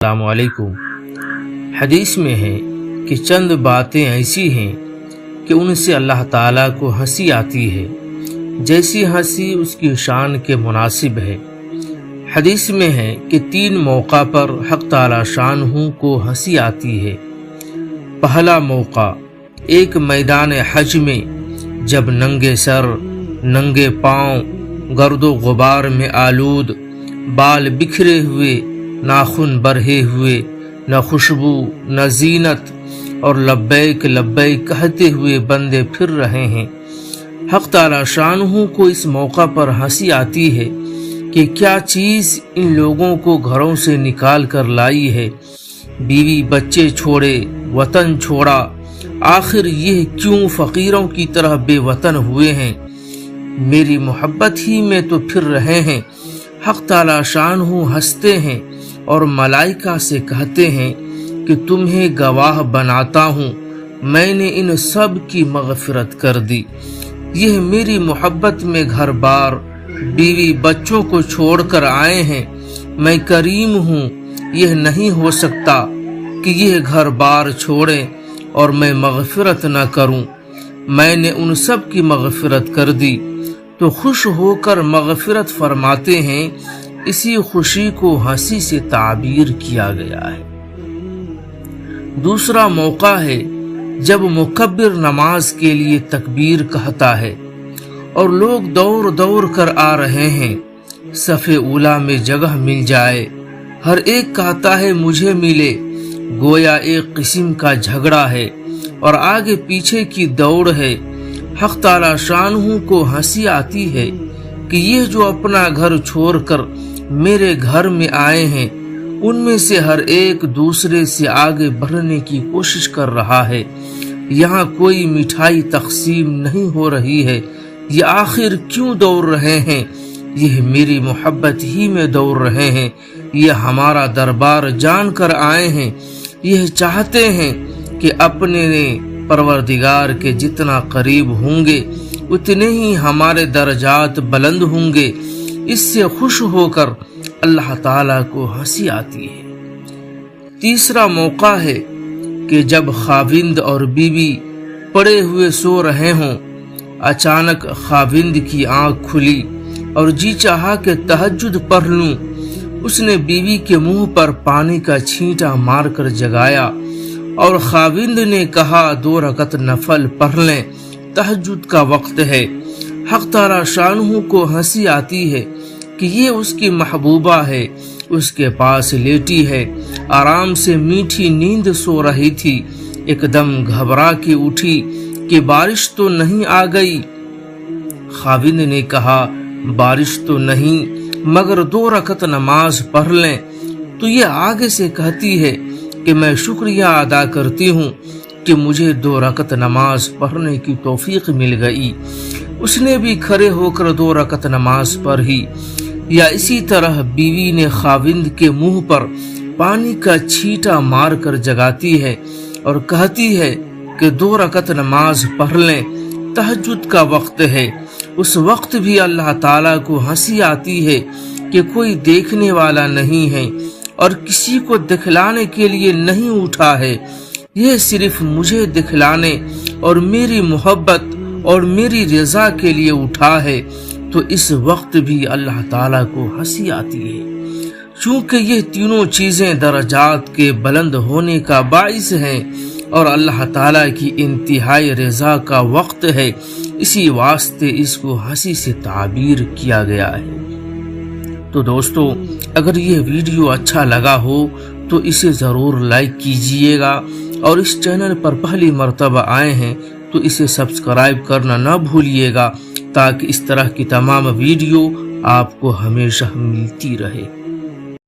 السلام علیکم۔ حدیث میں ہے کہ چند باتیں ایسی ہیں کہ ان سے اللہ تعالیٰ کو ہنسی آتی ہے جیسی ہنسی اس کی شان کے مناسب ہے۔ حدیث میں ہے کہ 3 موقع پر حق تعالیٰ شانہ کو ہنسی آتی ہے۔ پہلا موقع ایک میدان حج میں، جب ننگے سر، ننگے پاؤں، گرد و غبار میں آلود، بال بکھرے ہوئے، ناخن برہے ہوئے، نہ خوشبو نہ زینت، اور لبیک لبیک کہتے ہوئے بندے پھر رہے ہیں۔ حق تعالی شانہ کو اس موقع پر ہنسی آتی ہے کہ کیا چیز ان لوگوں کو گھروں سے نکال کر لائی ہے، بیوی بچے چھوڑے، وطن چھوڑا، آخر یہ کیوں فقیروں کی طرح بے وطن ہوئے ہیں؟ میری محبت ہی میں تو پھر رہے ہیں۔ حق تعالی شانہ ہنستے ہیں اور ملائکہ سے کہتے ہیں کہ تمہیں گواہ بناتا ہوں، میں نے ان سب کی مغفرت کر دی۔ یہ میری محبت میں گھر بار، بیوی بچوں کو چھوڑ کر آئے ہیں۔ میں کریم ہوں، یہ نہیں ہو سکتا کہ یہ گھر بار چھوڑیں اور میں مغفرت نہ کروں۔ میں نے ان سب کی مغفرت کر دی، تو خوش ہو کر مغفرت فرماتے ہیں۔ اسی خوشی کو ہنسی سے تعبیر کیا گیا ہے۔ دوسرا موقع ہے جب مکبر نماز کے لیے تکبیر کہتا ہے اور لوگ دوڑ دوڑ کر آ رہے ہیں، صف اولیٰ میں جگہ مل جائے، ہر ایک کہتا ہے مجھے ملے، گویا ایک قسم کا جھگڑا ہے اور آگے پیچھے کی دوڑ ہے۔ حق تعالی شانہ کو ہنسی آتی ہے کہ یہ جو اپنا گھر چھوڑ کر میرے گھر میں آئے ہیں، ان میں سے ہر ایک دوسرے سے آگے بڑھنے کی کوشش کر رہا ہے۔ یہاں کوئی مٹھائی تقسیم نہیں ہو رہی ہے، یہ آخر کیوں دوڑ رہے ہیں؟ یہ میری محبت ہی میں دوڑ رہے ہیں، یہ ہمارا دربار جان کر آئے ہیں، یہ چاہتے ہیں کہ اپنے پروردگار کے جتنا قریب ہوں گے اتنے ہی ہمارے درجات بلند ہوں گے۔ اس سے خوش ہو کر اللہ تعالیٰ کو ہنسی آتی ہے۔ تیسرا موقع ہے کہ جب خاوند اور بیوی پڑے ہوئے سو رہے ہوں، اچانک خاوند کی آنکھ کھلی اور جی چاہا کہ تہجد پڑھ لوں۔ اس نے بیوی کے منہ پر پانی کا چھینٹا مار کر جگایا اور خاوند نے کہا 2 رکعت نفل پڑھ لیں، تہجد کا وقت ہے۔ حق تعالی شانہ کو ہنسی آتی ہے کہ یہ اس کی محبوبہ ہے، اس کے پاس لیٹی ہے، آرام سے میٹھی نیند سو رہی تھی، ایک دم گھبرا کے اٹھی کہ بارش تو نہیں آ گئی۔ خاوند نے کہا بارش تو نہیں، مگر 2 رکعت نماز پڑھ لیں۔ تو یہ آگے سے کہتی ہے کہ میں شکریہ ادا کرتی ہوں کہ مجھے 2 رکعت نماز پڑھنے کی توفیق مل گئی۔ اس نے بھی کھڑے ہو کر 2 رکعت نماز پڑھی۔ یا اسی طرح بیوی نے خاوند کے منہ پر پانی کا چھینٹا مار کر جگاتی ہے اور کہتی ہے کہ 2 رکعت نماز پڑھ لیں، تہجد کا وقت ہے۔ اس وقت بھی اللہ تعالیٰ کو ہنسی آتی ہے کہ کوئی دیکھنے والا نہیں ہے اور کسی کو دکھلانے کے لیے نہیں اٹھا ہے، یہ صرف مجھے دکھلانے اور میری محبت اور میری رضا کے لیے اٹھا ہے۔ تو اس وقت بھی اللہ تعالیٰ کو ہنسی آتی ہے، چونکہ یہ تینوں چیزیں درجات کے بلند ہونے کا باعث ہیں اور اللہ تعالیٰ کی انتہائی رضا کا وقت ہے، اسی واسطے اس کو ہنسی سے تعبیر کیا گیا ہے۔ تو دوستو، اگر یہ ویڈیو اچھا لگا ہو تو اسے ضرور لائک کیجئے گا، اور اس چینل پر پہلی مرتبہ آئے ہیں تو اسے سبسکرائب کرنا نہ بھولیے گا، تاکہ اس طرح کی تمام ویڈیو آپ کو ہمیشہ ملتی رہے۔